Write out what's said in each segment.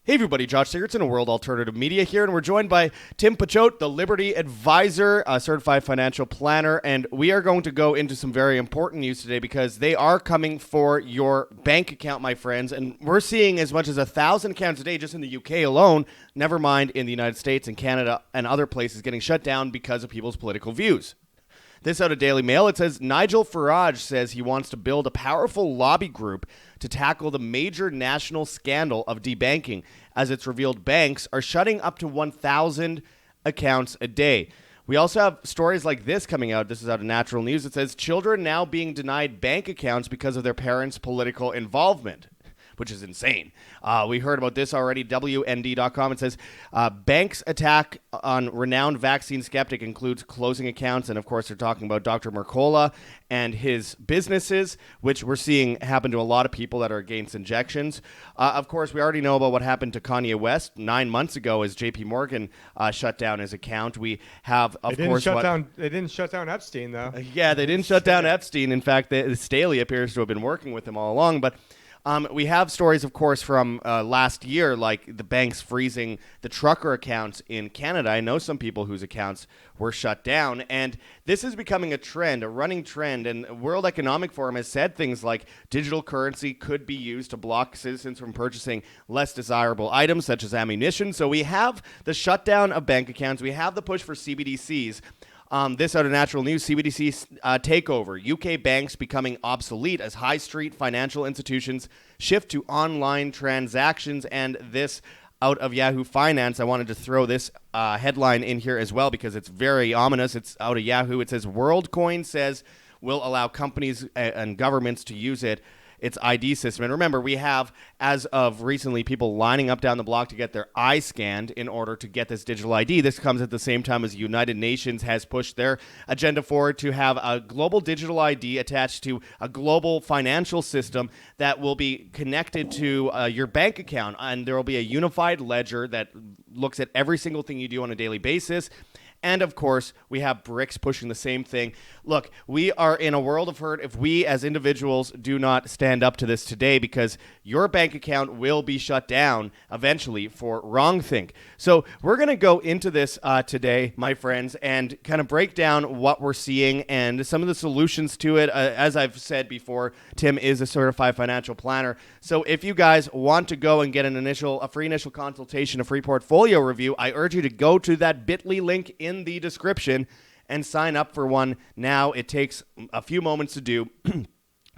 Hey everybody, Josh Sigurdsson of World Alternative Media here, and we're joined by Tim Pachote, the Liberty Advisor, a certified financial planner, and we are going to go into some very important news today because they are coming for your bank account, my friends, and we're seeing as much as 1,000 accounts a day just in the UK alone, never mind in the United States and Canada and other places getting shut down because of people's political views. This out of Daily Mail, it says Nigel Farage says he wants to build a powerful lobby group to tackle the major national scandal of debanking, as it's revealed banks are shutting up to 1,000 accounts a day. We also have stories like this coming out. This is out of Natural News. It says children now being denied bank accounts because of their parents' political involvement, which is insane. We heard about this already. WND.com. It says banks' attack on renowned vaccine skeptic includes closing accounts. And, of course, they're talking about Dr. Mercola and his businesses, which we're seeing happen to a lot of people that are against injections. Of course, we already know about what happened to Kanye West 9 months ago as JP Morgan shut down his account. We have, of course, They didn't shut down Epstein, though. Yeah, they didn't shut down Epstein. In fact, Staley appears to have been working with him all along. But we have stories, of course, from last year, like the banks freezing the trucker accounts in Canada. I know some people whose accounts were shut down, and this is becoming a trend, a running trend, and World Economic Forum has said things like digital currency could be used to block citizens from purchasing less desirable items, such as ammunition. So we have the shutdown of bank accounts. We have the push for CBDCs. This out of Natural News, CBDC takeover. UK banks becoming obsolete as high street financial institutions shift to online transactions. And this out of Yahoo Finance. I wanted to throw this headline in here as well because it's very ominous. It's out of Yahoo. It says WorldCoin says will allow companies and governments to use its ID system. And remember, we have, as of recently, people lining up down the block to get their eye scanned in order to get this digital ID. This comes at the same time as United Nations has pushed their agenda forward to have a global digital ID attached to a global financial system that will be connected to your bank account. And there will be a unified ledger that looks at every single thing you do on a daily basis. And, of course, we have BRICS pushing the same thing. Look, we are in a world of hurt if we as individuals do not stand up to this today because your bank account will be shut down eventually for wrongthink. So we're going to go into this today, my friends, and kind of break down what we're seeing and some of the solutions to it. As I've said before, Tim is a certified financial planner. So if you guys want to go and get a free initial consultation, a free portfolio review, I urge you to go to that bit.ly link in the description and sign up for one now. It takes a few moments to do.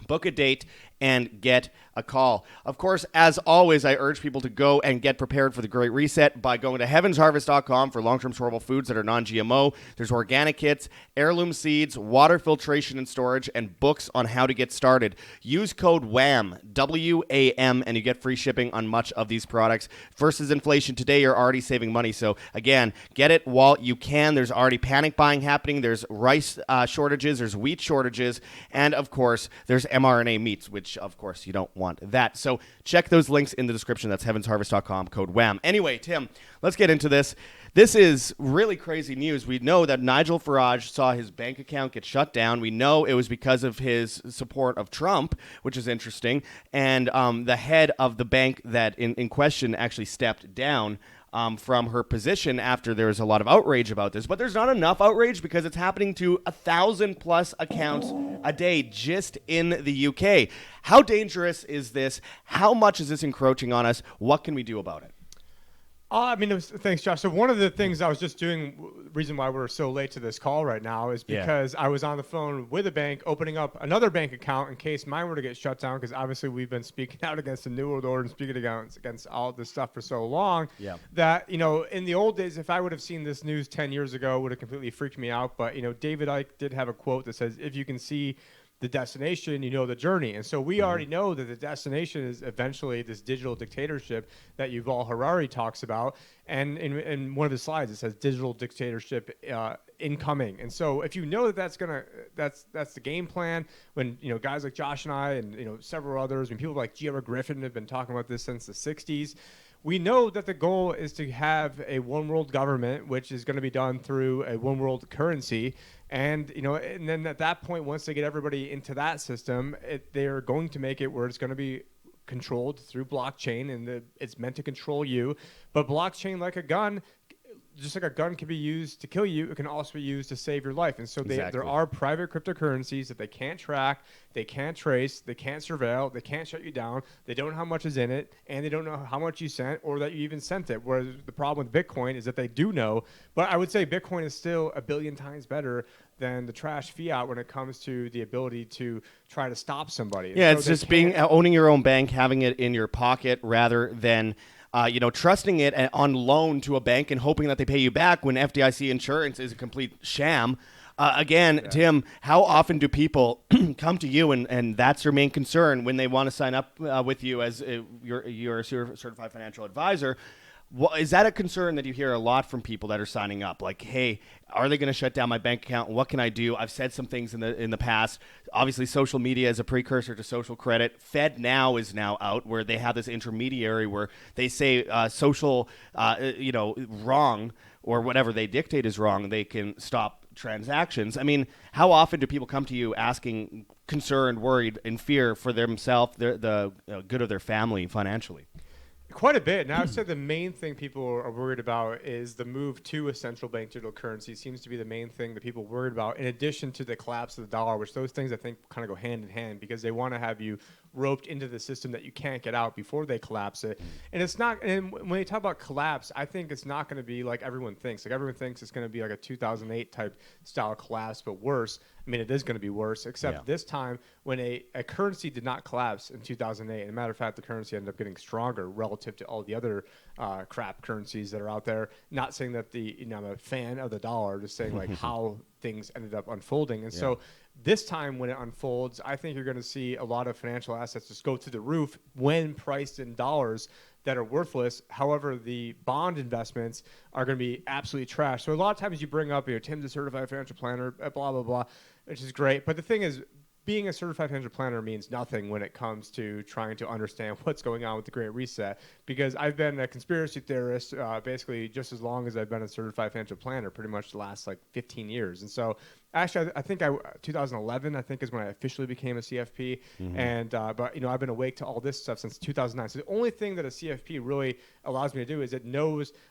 Book a date and get a call. Of course, as always, I urge people to go and get prepared for the Great Reset by going to heavensharvest.com for long-term storable foods that are non-GMO. There's organic kits, heirloom seeds, water filtration and storage, and books on how to get started. Use code WHAM, W-A-M, and you get free shipping on much of these products. Versus inflation, today you're already saving money. So, again, get it while you can. There's already panic buying happening. There's rice shortages. There's wheat shortages. And, of course, there's mRNA meats, which, of course, you don't want that. So check those links in the description. That's heavensharvest.com, code WHAM. Anyway, Tim, let's get into this. This is really crazy news. We know that Nigel Farage saw his bank account get shut down. We know it was because of his support of Trump, which is interesting. And the head of the bank that in question actually stepped down from her position after there was a lot of outrage about this. But there's not enough outrage because it's happening to 1,000+ accounts a day just in the UK. How dangerous is this? How much is this encroaching on us? What can we do about it? Thanks, Josh. So one of the things I was just doing, reason why we're so late to this call right now is because I was on the phone with a bank opening up another bank account in case mine were to get shut down, because obviously we've been speaking out against the New World Order and speaking against all this stuff for so long that, in the old days, if I would have seen this news 10 years ago, it would have completely freaked me out. But, David Icke did have a quote that says, if you can see the destination, you know the journey. And so we already know that the destination is eventually this digital dictatorship that Yuval Harari talks about. And in one of his slides, it says digital dictatorship incoming. And so if you know that that's the game plan, when guys like Josh and I and several others, people like G.R. Griffin have been talking about this since the 60s. We know that the goal is to have a one world government, which is going to be done through a one world currency. And, and then at that point, once they get everybody into that system, they're going to make it where it's going to be controlled through blockchain, and it's meant to control you. But blockchain, like a gun, just like a gun can be used to kill you, it can also be used to save your life. And so there are private cryptocurrencies that they can't track, they can't trace, they can't surveil, they can't shut you down. They don't know how much is in it, and they don't know how much you sent or that you even sent it. Whereas the problem with Bitcoin is that they do know. But I would say Bitcoin is still a billion times better than the trash fiat when it comes to the ability to try to stop somebody. Yeah, so it's just owning your own bank, having it in your pocket rather than trusting it on loan to a bank and hoping that they pay you back when FDIC insurance is a complete sham. Tim, how often do people come to you and that's their main concern when they want to sign up with you as your certified financial advisor? Is that a concern that you hear a lot from people that are signing up? Like, hey, are they going to shut down my bank account? What can I do? I've said some things in the past. Obviously, social media is a precursor to social credit. FedNow is now out, where they have this intermediary where they say social, wrong or whatever they dictate is wrong. They can stop transactions. I mean, how often do people come to you asking, concerned, worried, in fear for themselves, the good of their family financially? Quite a bit. Now, I'd say the main thing people are worried about is the move to a central bank digital currency seems to be the main thing that people are worried about, in addition to the collapse of the dollar, which those things I think kind of go hand in hand, because they want to have you roped into the system that you can't get out before they collapse it. And it's not, and when they talk about collapse, I think it's not going to be like everyone thinks. Like everyone thinks it's going to be like a 2008 type style collapse, but worse. I mean, it is going to be worse, except this time when a currency did not collapse in 2008. As a matter of fact, the currency ended up getting stronger relative to all the other crap currencies that are out there. Not saying that I'm a fan of the dollar, just saying like how things ended up unfolding. And so this time when it unfolds, I think you're going to see a lot of financial assets just go through the roof when priced in dollars that are worthless. However, the bond investments are going to be absolutely trash. So a lot of times you bring up, Tim's a certified financial planner, blah, blah, blah, which is great. But the thing is, being a certified financial planner means nothing when it comes to trying to understand what's going on with the Great Reset, because I've been a conspiracy theorist basically just as long as I've been a certified financial planner, pretty much the last 15 years. And so actually, I think 2011, I think, is when I officially became a CFP. And but I've been awake to all this stuff since 2009. So the only thing that a CFP really allows me to do is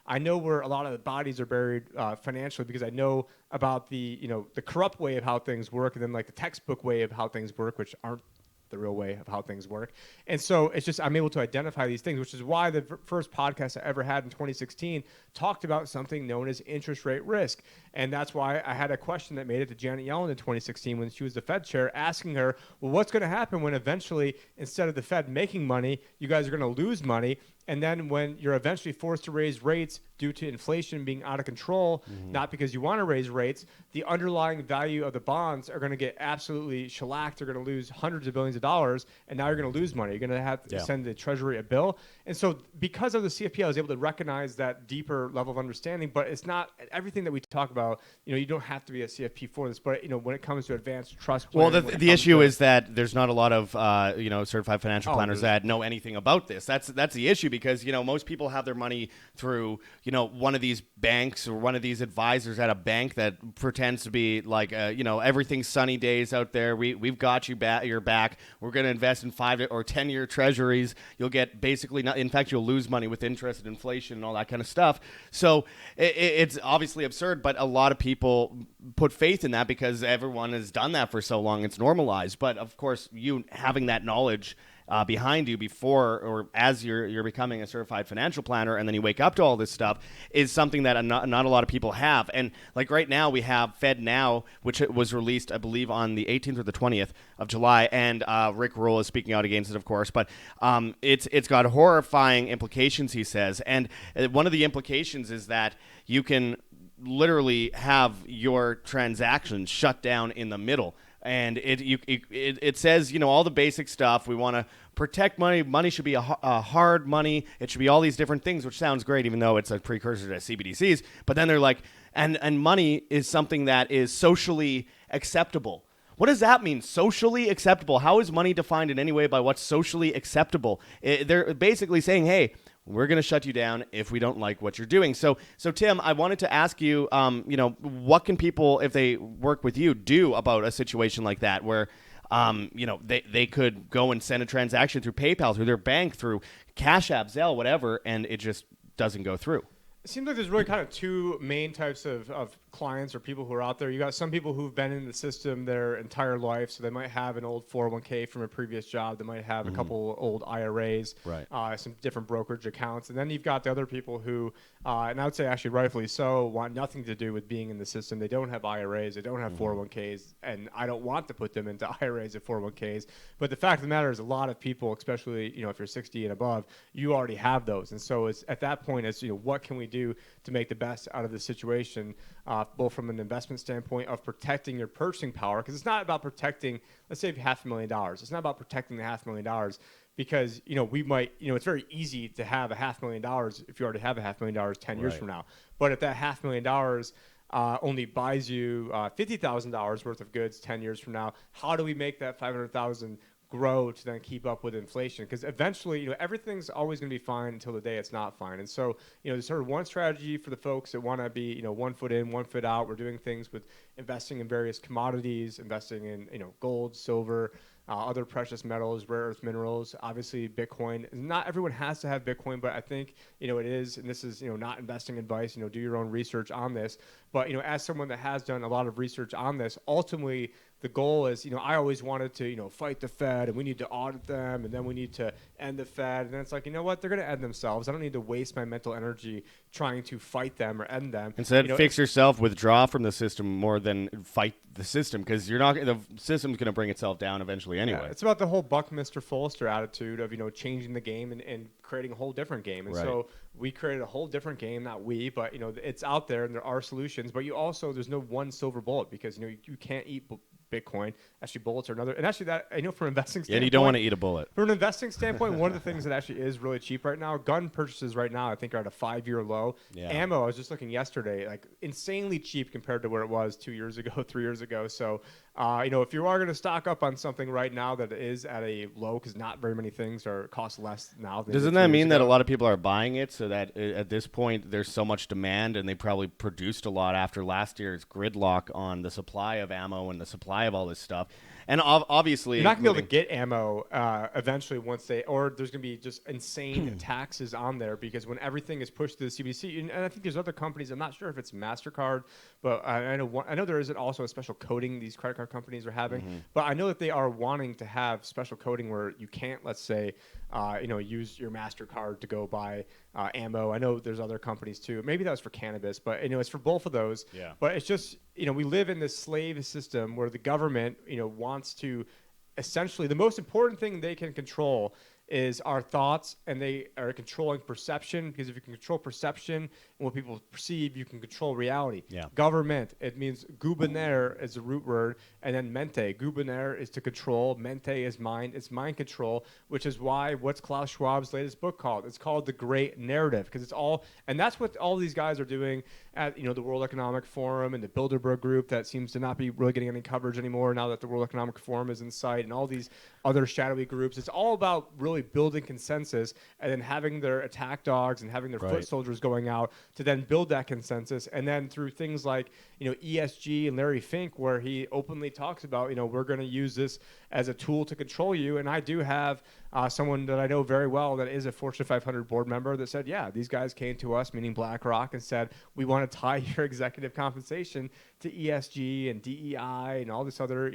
I know where a lot of the bodies are buried financially, because I know about the corrupt way of how things work, and then the textbook way of how things work, which aren't the real way of how things work. And so it's just I'm able to identify these things, which is why the first podcast I ever had in 2016 talked about something known as interest rate risk. And that's why I had a question that made it to Janet Yellen in 2016 when she was the Fed chair, asking her, well, what's going to happen when eventually, instead of the Fed making money, you guys are going to lose money? And then when you're eventually forced to raise rates due to inflation being out of control, not because you want to raise rates, the underlying value of the bonds are going to get absolutely shellacked. They're going to lose hundreds of billions of dollars, and now you're going to lose money. You're going to have to send the Treasury a bill. And so because of the CFP, I was able to recognize that deeper level of understanding, but it's not everything that we talk about. You don't have to be a CFP for this, but when it comes to advanced trust planning, well, the issue is that there's not a lot of certified financial planners that know anything about this. That's the issue, because most people have their money through one of these banks or one of these advisors at a bank that pretends to be like everything's sunny days out there. We've got your back. We're going to invest in 5 or 10 year treasuries. You'll get basically in fact you'll lose money with interest and inflation and all that kind of stuff. So it's obviously absurd, but a lot of people put faith in that because everyone has done that for so long. It's normalized. But of course, you having that knowledge behind you before or as you're becoming a certified financial planner, and then you wake up to all this stuff, is something that not a lot of people have. And right now we have FedNow, which was released, I believe, on the 18th or the 20th of July, and Rick Rule is speaking out against it, of course. But it's got horrifying implications, he says. And one of the implications is that you can literally have your transactions shut down in the middle. And it says, all the basic stuff. We want to protect money. Money should be a hard money. It should be all these different things, which sounds great, even though it's a precursor to CBDCs. But then they're like, and money is something that is socially acceptable. What does that mean? Socially acceptable? How is money defined in any way by what's socially acceptable? They're basically saying, hey, we're going to shut you down if we don't like what you're doing. So Tim, I wanted to ask you, what can people, if they work with you, do about a situation like that where they could go and send a transaction through PayPal, through their bank, through Cash App, Zelle, whatever, and it just doesn't go through. It seems like there's really kind of two main types of clients or people who are out there. You got some people who've been in the system their entire life, so they might have an old 401k from a previous job. They might have a couple old IRAs, some different brokerage accounts. And then you've got the other people who, and I would say actually rightfully so, want nothing to do with being in the system. They don't have IRAs. They don't have 401ks. And I don't want to put them into IRAs or 401ks. But the fact of the matter is a lot of people, especially if you're 60 and above, you already have those. And so it's at that point, it's what can we do to make the best out of the situation, both from an investment standpoint of protecting your purchasing power, because it's not about protecting, let's say, $500,000. It's not about protecting the $500,000 because, we might, it's very easy to have $500,000 if you already have $500,000 10 years from now. But if that $500,000 only buys you $50,000 worth of goods 10 years from now, how do we make that $500,000 grow to then keep up with inflation? Because eventually, everything's always going to be fine until the day it's not fine. And so, there's sort of one strategy for the folks that want to be, 1 foot in, 1 foot out. We're doing things with investing in various commodities, investing in, gold, silver, other precious metals, rare earth minerals, obviously Bitcoin. Not everyone has to have Bitcoin, but I think, it is, and this is, not investing advice, do your own research on this. But, as someone that has done a lot of research on this, ultimately the goal is, I always wanted to, fight the Fed and we need to audit them and then we need to end the Fed. And then it's like, what? They're going to end themselves. I don't need to waste my mental energy trying to fight them or end them. Instead, fix yourself, withdraw from the system more than fight the system, because the system's going to bring itself down eventually anyway. Yeah, it's about the whole Buckminster Fulster attitude of, changing the game and creating a whole different game. And so we created a whole different game, not we, but, it's out there and there are solutions. But there's no one silver bullet because, you can't eat Bitcoin. Actually, bullets are another. And actually, that I know from an investing standpoint. Yeah, you don't want to eat a bullet. From an investing standpoint, one of the things that actually is really cheap right now, gun purchases right now, I think are at a 5-year low. Yeah. Ammo, I was just looking yesterday, like insanely cheap compared to where it was 2 years ago, 3 years ago. So, if you are going to stock up on something right now that is at a low, because not very many things cost less now. Doesn't that mean that a lot of people are buying it, so that at this point there's so much demand, and they probably produced a lot after last year's gridlock on the supply of ammo and the supply of all this stuff? And obviously, you're not going to be able to get ammo eventually or there's going to be just insane taxes on there, because when everything is pushed to the CBDC, and I think there's other companies, I'm not sure if it's MasterCard, but I know there is also a special coding these credit card companies are having, but I know that they are wanting to have special coding where you can't, let's say, use your MasterCard to go buy ammo. I know there's other companies too. Maybe that was for cannabis, but it's for both of those. Yeah. But it's just, we live in this slave system where the government, wants to essentially, the most important thing they can control is our thoughts, and they are controlling perception, because if you can control perception and what people perceive, you can control reality. Yeah. Government, it means gubernare is the root word, and then mente. Gubernare is to control, mente is mind, it's mind control, which is what's Klaus Schwab's latest book called? It's called The Great Narrative, because it's all, and that's what all these guys are doing at, the World Economic Forum and the Bilderberg Group that seems to not be really getting any coverage anymore now that the World Economic Forum is in sight, and all these other shadowy groups. It's all about really building consensus and then having their attack dogs and having their foot soldiers going out to then build that consensus. And then through things like, ESG and Larry Fink, where he openly talks about, we're going to use this as a tool to control you. And I do have someone that I know very well that is a Fortune 500 board member that said, yeah, these guys came to us, meaning BlackRock, and said, we want to tie your executive compensation to ESG and DEI and all this other,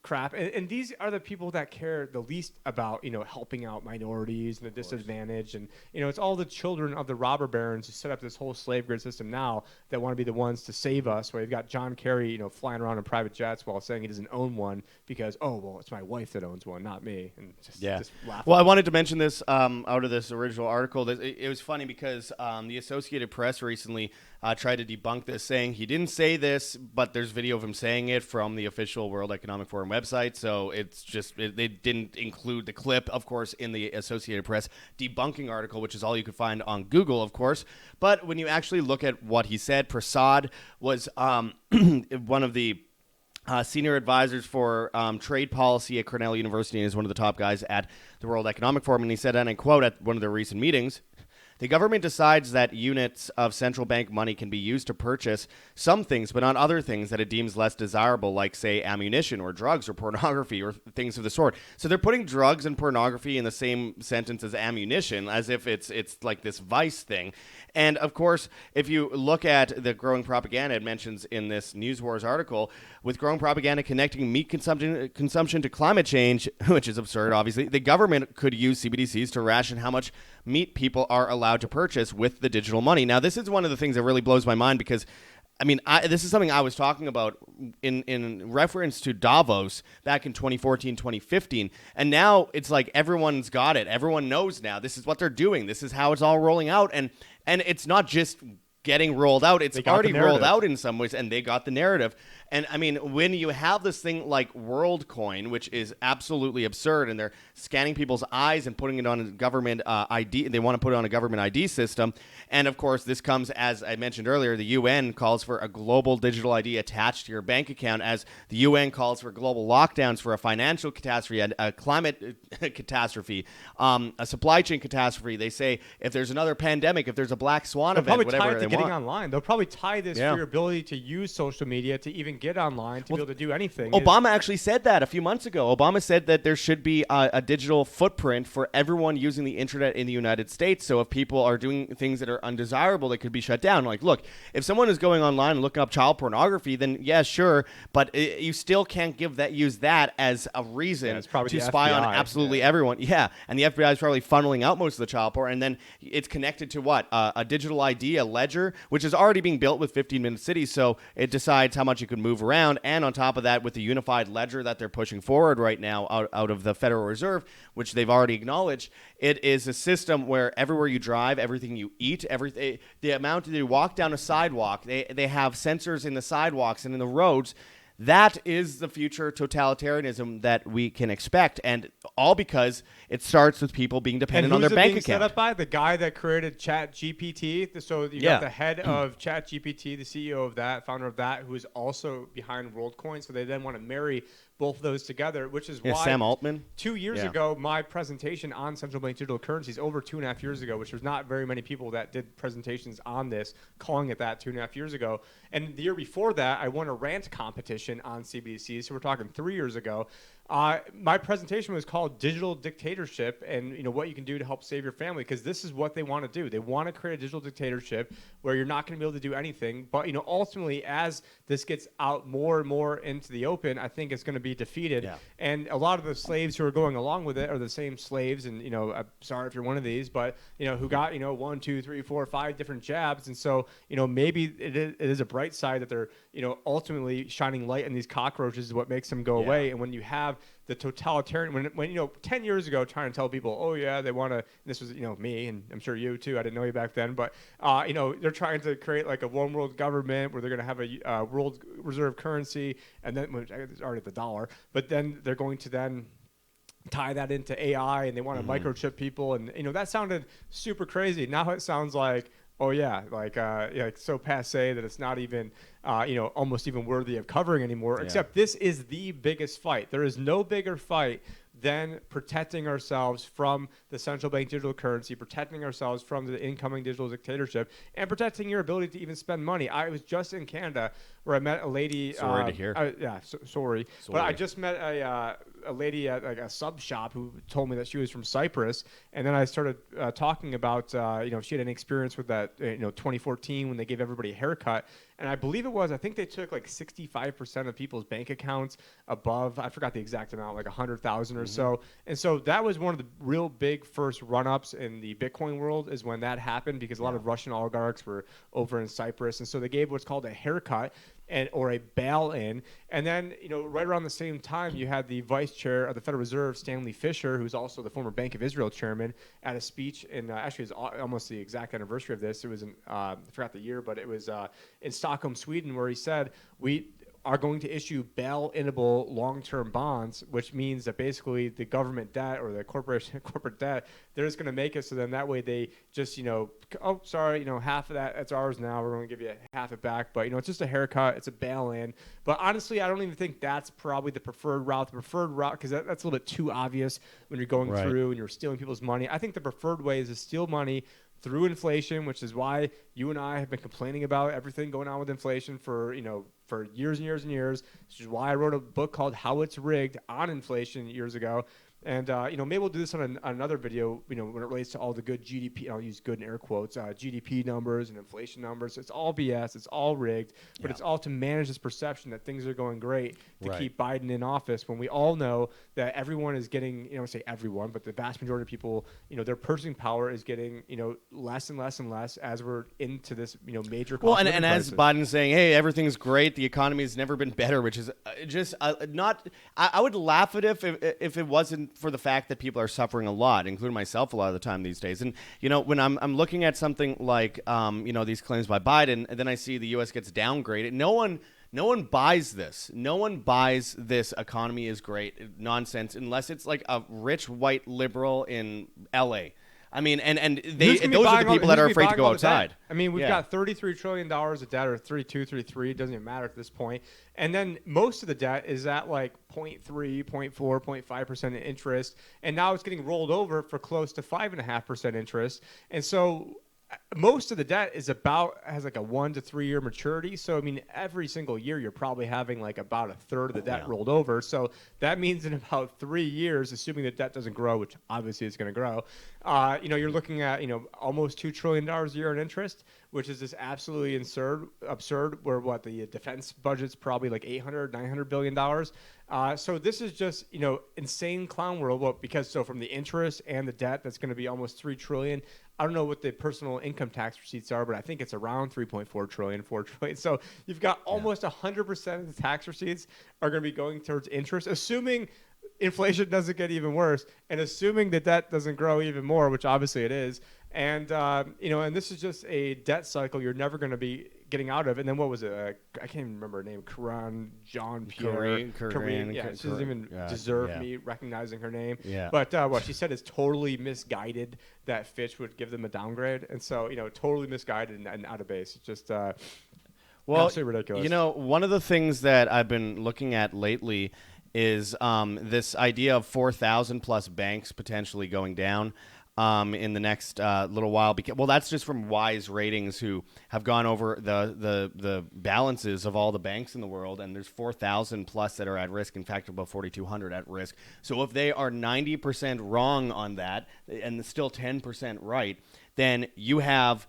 crap. And these are the people that care the least about, helping out minorities and the disadvantaged. And, it's all the children of the robber barons who set up this whole slave grid system now that want to be the ones to save us, where you've got John Kerry, flying around in private jets while saying he doesn't own one because, it's my wife that owns one, not me. And just laughing. Well, I wanted to mention this out of this original article. It was funny because the Associated Press recently tried to debunk this, saying he didn't say this, but there's video of him saying it from the official World Economic Forum website. So it's just they didn't include the clip, of course, in the Associated Press debunking article, which is all you could find on Google, of course. But when you actually look at what he said, Prasad was one of the senior advisors for trade policy at Cornell University, and is one of the top guys at the World Economic Forum. And he said, and I quote, at one of their recent meetings, The government decides that units of central bank money can be used to purchase some things, but not other things that it deems less desirable, like, say, ammunition or drugs or pornography or things of the sort. So they're putting drugs and pornography in the same sentence as ammunition, as if it's like this vice thing. And of course, if you look at the growing propaganda it mentions in this News Wars article, with growing propaganda connecting meat consumption to climate change, which is absurd, obviously, the government could use CBDCs to ration how much meat people are allowed to purchase with the digital money. Now, this is one of the things that really blows my mind because, I mean, this is something I was talking about in reference to Davos back in 2014, 2015. And now it's like everyone's got it. Everyone knows now. This is what they're doing. This is how it's all rolling out. And it's not just getting rolled out. It's already rolled out in some ways, and they got the narrative. And, I mean, when you have this thing like WorldCoin, which is absolutely absurd, and they're scanning people's eyes and putting it on a government ID, they want to put it on a government ID system. And, of course, this comes, as I mentioned earlier, the UN calls for a global digital ID attached to your bank account, as the UN calls for global lockdowns for a financial catastrophe, a climate catastrophe, a supply chain catastrophe. They say if there's another pandemic, if there's a black swan event, whatever they want. Online. They'll probably tie this to your ability to use social media to even get online to be able to do anything. Obama actually said that a few months ago. Obama said that there should be a digital footprint for everyone using the internet in the United States. So if people are doing things that are undesirable, they could be shut down. Like, look, if someone is going online and looking up child pornography, then yeah, sure, but you still can't use that as a reason to spy on absolutely everyone. Yeah, and the FBI is probably funneling out most of the child porn, and then it's connected to what? A digital ID, a ledger, which is already being built with 15-minute cities, so it decides how much you can move around. And on top of that, with the unified ledger that they're pushing forward right now out of the Federal Reserve, which they've already acknowledged, it is a system where everywhere you drive, everything you eat, everything, the amount that you walk down a sidewalk, they have sensors in the sidewalks and in the roads. That is the future totalitarianism that we can expect, and all because it starts with people being dependent on their bank account. Set up by the guy that created ChatGPT. So you got the head of ChatGPT, the CEO of that, founder of that, who is also behind WorldCoin. So they then want to marry both of those together, which is why Sam Altman. 2 years ago, my presentation on central bank digital currencies, over 2.5 years ago, which there's not very many people that did presentations on this, calling it that 2.5 years ago. And the year before that, I won a rant competition on CBDCs. So we're talking 3 years ago. My presentation was called Digital Dictatorship, and what you can do to help save your family, because this is what they want to do. They want to create a digital dictatorship where you're not going to be able to do anything. But ultimately, as this gets out more and more into the open, I think it's going to be defeated. Yeah. And a lot of the slaves who are going along with it are the same slaves, and I'm sorry if you're one of these, but who got 1, 2, 3, 4, 5 different jabs, and so maybe it is a bright side that they're ultimately shining light on these cockroaches is what makes them go away. And when you have the totalitarian, when 10 years ago trying to tell people, oh yeah, they want to, this was me, and I'm sure you too, I didn't know you back then, but they're trying to create like a one world government where they're going to have a world reserve currency, and then it's already the dollar, but then they're going to then tie that into AI, and they want to microchip people, and that sounded super crazy. Now it sounds like, oh yeah, like so passe that it's not even almost even worthy of covering anymore. Except this is the biggest fight. There is no bigger fight than protecting ourselves from the central bank digital currency, protecting ourselves from the incoming digital dictatorship, and protecting your ability to even spend money. I was just in Canada where I met a lady. Sorry to hear. Sorry. But I just met a lady at like a sub shop who told me that she was from Cyprus, and then I started talking about she had an experience with that 2014 when they gave everybody a haircut. And I believe I think they took like 65% of people's bank accounts above, I forgot the exact amount, like 100,000 or so. And so that was one of the real big first run-ups in the Bitcoin world, is when that happened, because a lot of Russian oligarchs were over in Cyprus. And so they gave what's called a haircut or a bail-in. And then, right around the same time, you had the vice chair of the Federal Reserve, Stanley Fischer, who's also the former Bank of Israel chairman, at a speech in, actually it was almost the exact anniversary of this. It was in, I forgot the year, but it was in Stockholm, Sweden, where he said, we are going to issue bail-inable long-term bonds, which means that basically the government debt or the corporate debt, they're just going to make it so then that way they just, oh, sorry, half of that's ours now. We're going to give you half it back. But, it's just a haircut. It's a bail-in. But honestly, I don't even think that's probably the preferred route. The preferred route, because that's a little bit too obvious when you're going through and you're stealing people's money. I think the preferred way is to steal money through inflation, which is why you and I have been complaining about everything going on with inflation for years and years and years. Which is why I wrote a book called How It's Rigged on inflation years ago. And, maybe we'll do this on another video, when it relates to all the good GDP, and I'll use good in air quotes, GDP numbers and inflation numbers. It's all BS. It's all rigged, but it's all to manage this perception that things are going great to keep Biden in office, when we all know that everyone is getting, say everyone, but the vast majority of people, their purchasing power is getting, less and less and less as we're into this, major cost and crisis. as Biden's saying, hey, everything's great. The economy has never been better, which is not. I would laugh at it if it wasn't for the fact that people are suffering a lot, including myself a lot of the time these days. And, when I'm looking at something like, these claims by Biden, and then I see the U.S. gets downgraded, no one buys this. No one buys this economy is great nonsense unless it's like a rich white liberal in L.A. I mean, and those are the people that are afraid to go outside. I mean, we've got $33 trillion of debt, or 32, 33. It doesn't even matter at this point. And then most of the debt is at like 0.3, 0.4, 0.5% interest. And now it's getting rolled over for close to 5.5% interest. And so most of the debt has like a 1 to 3 year maturity. So, I mean, every single year you're probably having like about a third of the debt rolled over. So that means in about 3 years, assuming the debt doesn't grow, which obviously it's going to grow, you're looking at, almost $2 trillion a year in interest, which is just absolutely absurd, where the defense budget's probably like $800-900 billion. So this is just, insane clown world. Because from the interest and the debt, that's going to be almost $3 trillion. I don't know what the personal income tax receipts are, but I think it's around 3.4 trillion, 4 trillion. So you've got almost 100% of the tax receipts are going to be going towards interest, assuming inflation doesn't get even worse, and assuming the debt doesn't grow even more, which obviously it is. And, and this is just a debt cycle you're never going to be getting out of. And then what was it? I can't even remember her name. Karan Jean-Pierre. Kareem. Yeah, she doesn't even deserve me recognizing her name. Yeah. But what she said is totally misguided that Fitch would give them a downgrade. And so, totally misguided and out of base. It's just absolutely ridiculous. One of the things that I've been looking at lately is this idea of 4,000 plus banks potentially going down in the next little while. That's just from Wise Ratings, who have gone over the balances of all the banks in the world, and there's 4,000 plus that are at risk. In fact, about 4,200 at risk. So if they are 90% wrong on that, and still 10% right, then you have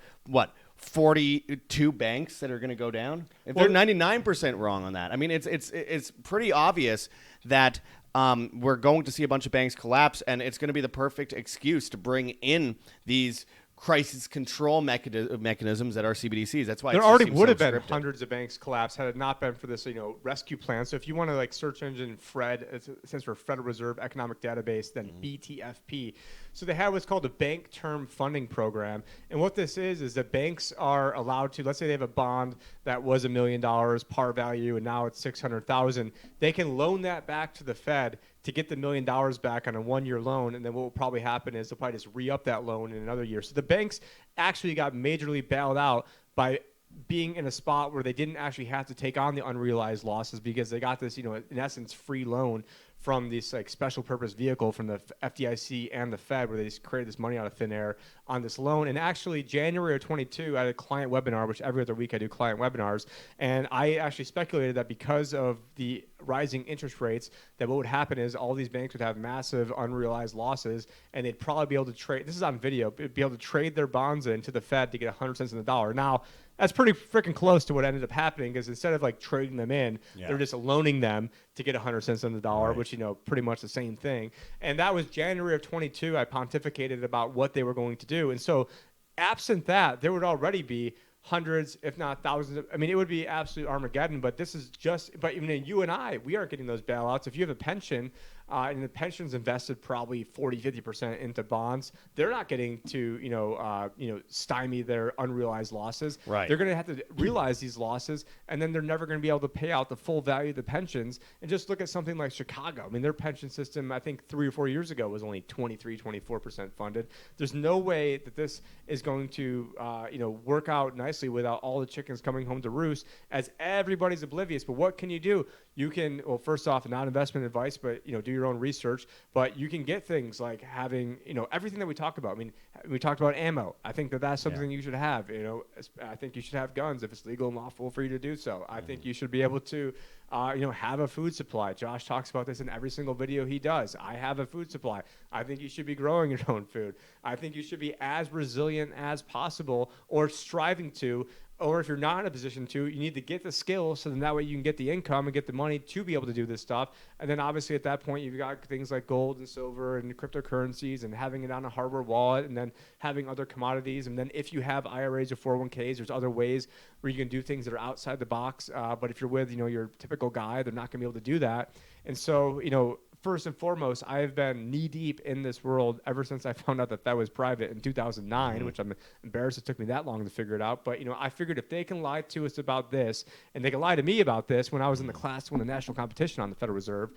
42 banks that are going to go down. If they're 99% wrong on that, I mean, it's pretty obvious that we're going to see a bunch of banks collapse, and it's going to be the perfect excuse to bring in these crisis control mechanisms that are CBDCs. That's why there already would have been hundreds of banks collapse had it not been for this, rescue plan. So if you want to search engine FRED, it stands for Federal Reserve Economic Database, then BTFP. So they have what's called a bank term funding program. And what this is that banks are allowed to, let's say they have a bond that was $1 million par value and now it's $600,000. They can loan that back to the Fed to get the $1 million back on a 1-year loan. And then what will probably happen is they'll probably just re-up that loan in another year. So the banks actually got majorly bailed out by being in a spot where they didn't actually have to take on the unrealized losses, because they got this, in essence, free loan from this special purpose vehicle from the FDIC and the Fed, where they just created this money out of thin air on this loan. And actually, January of 22, I had a client webinar, which every other week I do client webinars, and I actually speculated that because of the rising interest rates, that what would happen is all these banks would have massive unrealized losses, and they'd probably be able to trade. This is on video. Be able to trade their bonds into the Fed to get 100 cents on the dollar. Now, that's pretty freaking close to what ended up happening, because instead of trading them in, they're just loaning them to get 100 cents on the dollar, which, pretty much the same thing. And that was January of 22. I pontificated about what they were going to do. And so absent that, there would already be hundreds, if not thousands. It would be absolute Armageddon, but this is just, but even you and I, we aren't getting those bailouts. If you have a pension, and the pension's invested probably 40-50% into bonds, they're not getting to stymie their unrealized losses. Right. They're going to have to realize these losses, and then they're never going to be able to pay out the full value of the pensions. And just look at something like Chicago. Their pension system, I think 3 or 4 years ago, was only 23-24% funded. There's no way that this is going to work out nicely without all the chickens coming home to roost, as everybody's oblivious. But what can you do? you can, well, first off, not investment advice, but, do your own research. But you can get things like having, everything that we talk about. I mean, we talked about ammo. I think that that's something you should have. I think you should have guns if it's legal and lawful for you to do so. I think you should be able to, have a food supply. Josh talks about this in every single video he does. I have a food supply. I think you should be growing your own food. I think you should be as resilient as possible, or striving to. Or if you're not in a position to, you need to get the skills, so then that way you can get the income and get the money to be able to do this stuff. And then obviously at that point, you've got things like gold and silver and cryptocurrencies, and having it on a hardware wallet, and then having other commodities. And then if you have IRAs or 401ks, there's other ways where you can do things that are outside the box. But if you're with, your typical guy, they're not going to be able to do that. And so, first and foremost, I've been knee deep in this world ever since I found out that was private in 2009, which I'm embarrassed it took me that long to figure it out. But, I figured if they can lie to us about this, and they can lie to me about this when I was in the class to win a national competition on the Federal Reserve,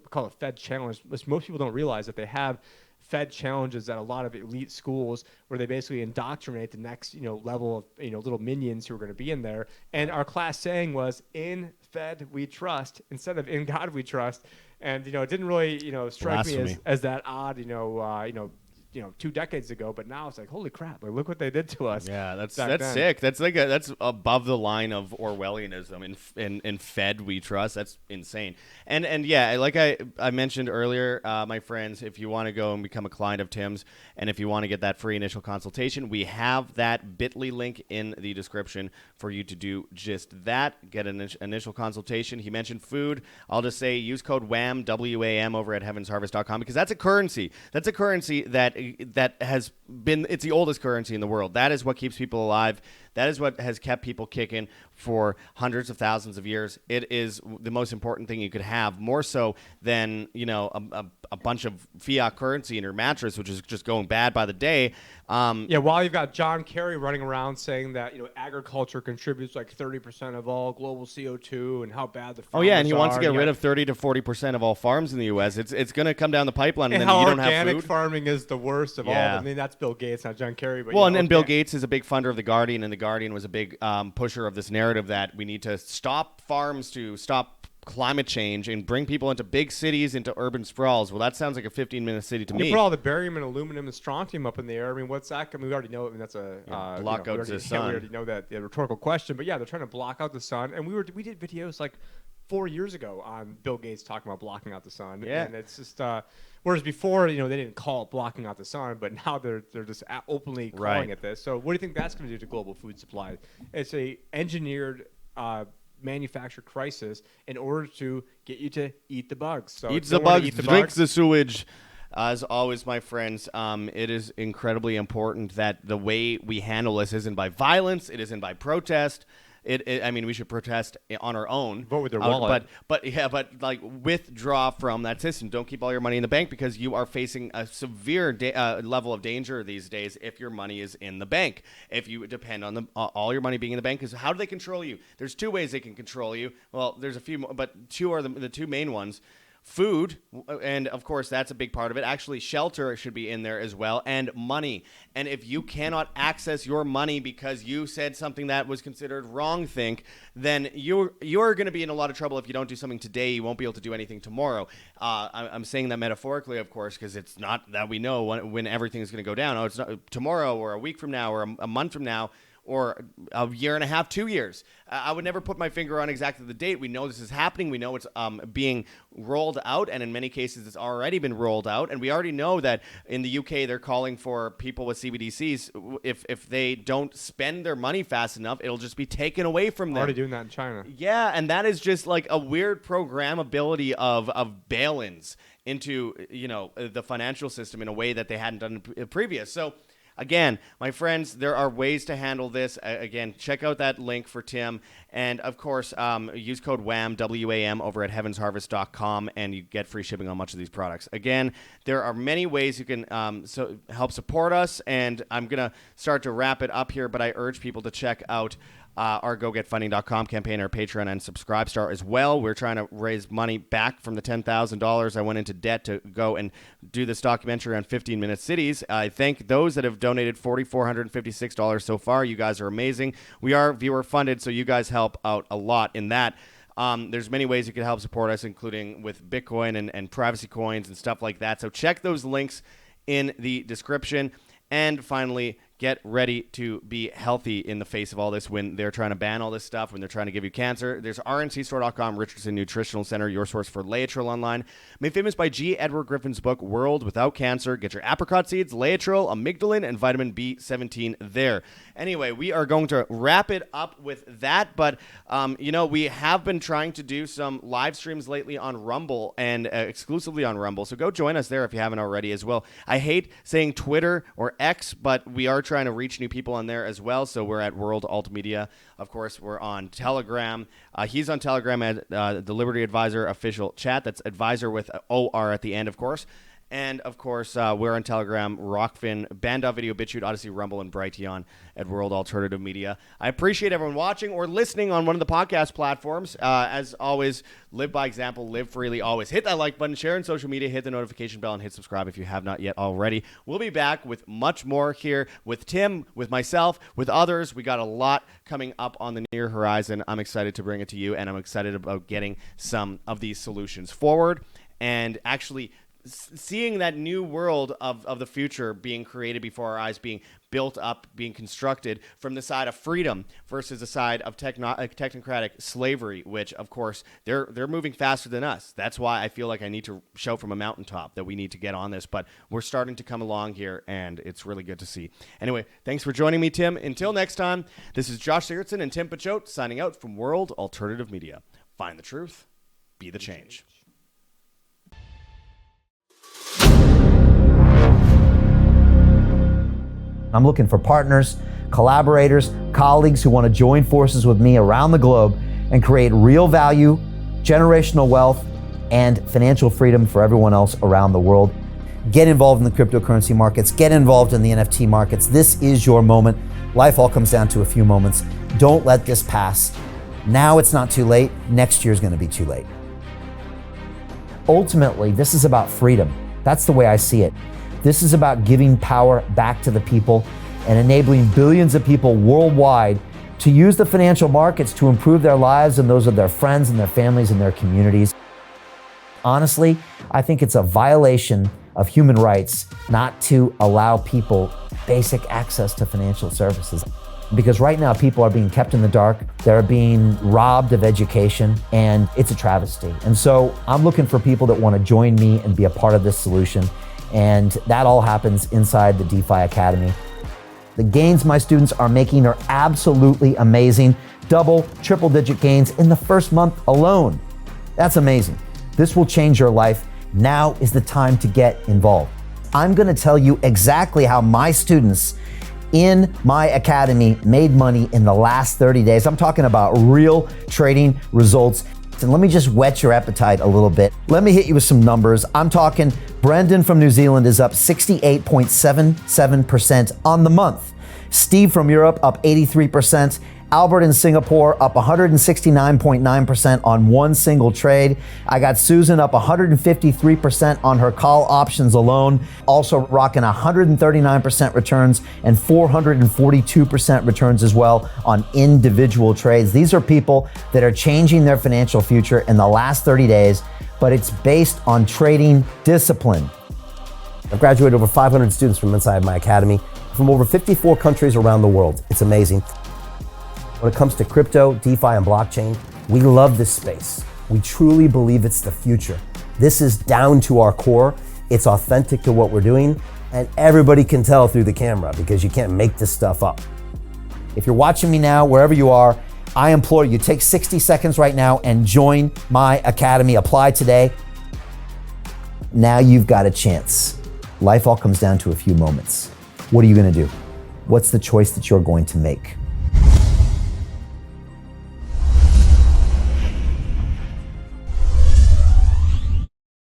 called a Fed Challenge, which most people don't realize that they have Fed challenges at a lot of elite schools where they basically indoctrinate the next, level of, little minions who are going to be in there. And our class saying was, in Fed we trust, instead of in God we trust. And, it didn't really, strike me as that odd, 2 decades ago, but now it's like, holy crap, like, look what they did to us. Yeah, that's sick. That's above the line of Orwellianism. In Fed we trust. That's insane. And yeah, like I mentioned earlier, my friends, if you want to go and become a client of Tim's, and if you want to get that free initial consultation, we have that bit.ly link in the description for you to do just that. Get an initial consultation. He mentioned food. I'll just say use code WAM, WAM, over at heavensharvest.com, because that's a currency. That's a currency that has been, it's the oldest currency in the world. That is what keeps people alive. That is what has kept people kicking for hundreds of thousands of years. It is the most important thing you could have, more so than, a bunch of fiat currency in your mattress, which is just going bad by the day. While you've got John Kerry running around saying that, agriculture contributes like 30% of all global CO2 and how bad the farmers and he wants to get rid of 30 to 40% of all farms in the U.S. It's going to come down the pipeline, and then how you don't have food. Organic farming is the worst of all. I mean, that's Bill Gates, not John Kerry. But and Bill Gates is a big funder of The Guardian, and The Guardian was a big pusher of this narrative that we need to stop farms to stop climate change and bring people into big cities, into urban sprawls. Well, that sounds like a 15-minute city to me. You put all the barium and aluminum and strontium up in the air. I mean, what's that? I mean, we already know. I mean, that's a block out the sun. We already know that rhetorical question. But yeah, they're trying to block out the sun. And we did videos like 4 years ago on Bill Gates talking about blocking out the sun. Yeah. And it's just whereas before, they didn't call it blocking out the sun, but now they're just openly calling it this. So what do you think that's going to do to global food supply? It's a engineered manufactured crisis in order to get you to eat the bugs. So eat the bugs, drink the sewage. As always, my friends, it is incredibly important that the way we handle this isn't by violence, it isn't by protest. I mean, we should protest on our own. Vote with their wallet. But like withdraw from that system. Don't keep all your money in the bank, because you are facing a severe level of danger these days if your money is in the bank. If you depend on all your money being in the bank, because how do they control you? There's two ways they can control you. Well, there's a few more, but two are the two main ones. Food, and of course that's a big part of it. Actually, shelter should be in there as well, and money. And if you cannot access your money because you said something that was considered wrong-think, then you're going to be in a lot of trouble. If you don't do something today, you won't be able to do anything tomorrow. I'm saying that metaphorically, of course, because it's not that we know when everything's going to go down. Oh, it's not tomorrow or a week from now or a month from now, or a year and a half, 2 years. I would never put my finger on exactly the date. We know this is happening. We know it's being rolled out, and in many cases it's already been rolled out. And we already know that in the UK they're calling for people with CBDCs, if they don't spend their money fast enough, it'll just be taken away from them. Already doing that in China. Yeah, and that is just like a weird programmability of bail-ins into the financial system in a way that they hadn't done previous. So again, my friends, there are ways to handle this. Again, check out that link for Tim. And, of course, use code WAM, W-A-M, over at heavensharvest.com, and you get free shipping on much of these products. Again, there are many ways you can help support us, and I'm going to start to wrap it up here, but I urge people to check out our GoGetFunding.com campaign, our Patreon, and Subscribestar as well. We're trying to raise money back from the $10,000 I went into debt to go and do this documentary on 15-minute cities. I thank those that have donated $4,456 so far. You guys are amazing. We are viewer funded, so you guys help out a lot in that. There's many ways you can help support us, including with Bitcoin and privacy coins and stuff like that. So check those links in the description. And finally, get ready to be healthy in the face of all this when they're trying to ban all this stuff, when they're trying to give you cancer. There's rncstore.com, Richardson Nutritional Center, your source for Laetrile online. Made famous by G. Edward Griffin's book, World Without Cancer. Get your apricot seeds, Laetrile, amygdalin, and vitamin B17 there. Anyway, we are going to wrap it up with that, but, we have been trying to do some live streams lately on Rumble and exclusively on Rumble, so go join us there if you haven't already as well. I hate saying Twitter or X, but we are trying to reach new people on there as well, so we're at World Alt Media. Of course, we're on Telegram. He's on Telegram at the Liberty Advisor official chat. That's advisor with OR at the end, of course. And, of course, we're on Telegram, Rockfin, Band.video, BitChute, Odyssey, Rumble, and Brighteon at World Alternative Media. I appreciate everyone watching or listening on one of the podcast platforms. As always, live by example, live freely, always. Hit that like button, share on social media, hit the notification bell, and hit subscribe if you have not yet already. We'll be back with much more here with Tim, with myself, with others. We got a lot coming up on the near horizon. I'm excited to bring it to you, and I'm excited about getting some of these solutions forward and actually seeing that new world of the future being created before our eyes, being built up, being constructed from the side of freedom versus the side of technocratic slavery, which, of course, they're moving faster than us. That's why I feel like I need to show from a mountaintop that we need to get on this, but we're starting to come along here, and it's really good to see. Anyway, thanks for joining me, Tim. Until next time, this is Josh Sigurdsson and Tim Pachote signing out from World Alternative Media. Find the truth, be the change. I'm looking for partners, collaborators, colleagues who want to join forces with me around the globe and create real value, generational wealth, and financial freedom for everyone else around the world. Get involved in the cryptocurrency markets, get involved in the NFT markets. This is your moment. Life all comes down to a few moments. Don't let this pass. Now it's not too late. Next year's going to be too late. Ultimately, this is about freedom. That's the way I see it. This is about giving power back to the people and enabling billions of people worldwide to use the financial markets to improve their lives and those of their friends and their families and their communities. Honestly, I think it's a violation of human rights not to allow people basic access to financial services. Because right now people are being kept in the dark, they're being robbed of education, and it's a travesty. And so I'm looking for people that want to join me and be a part of this solution. And that all happens inside the DeFi Academy. The gains my students are making are absolutely amazing. Double, triple-digit gains in the first month alone. That's amazing. This will change your life. Now is the time to get involved. I'm going to tell you exactly how my students in my academy made money in the last 30 days. I'm talking about real trading results. And let me just whet your appetite a little bit. Let me hit you with some numbers. I'm talking Brendan from New Zealand is up 68.77% on the month. Steve from Europe up 83%. Albert in Singapore up 169.9% on one single trade. I got Susan up 153% on her call options alone, also rocking 139% returns and 442% returns as well on individual trades. These are people that are changing their financial future in the last 30 days, but it's based on trading discipline. I've graduated over 500 students from inside my academy from over 54 countries around the world. It's amazing. When it comes to crypto, DeFi, and blockchain, we love this space. We truly believe it's the future. This is down to our core. It's authentic to what we're doing, and everybody can tell through the camera because you can't make this stuff up. If you're watching me now, wherever you are, I implore you, take 60 seconds right now and join my academy. Apply today. Now you've got a chance. Life all comes down to a few moments. What are you going to do? What's the choice that you're going to make?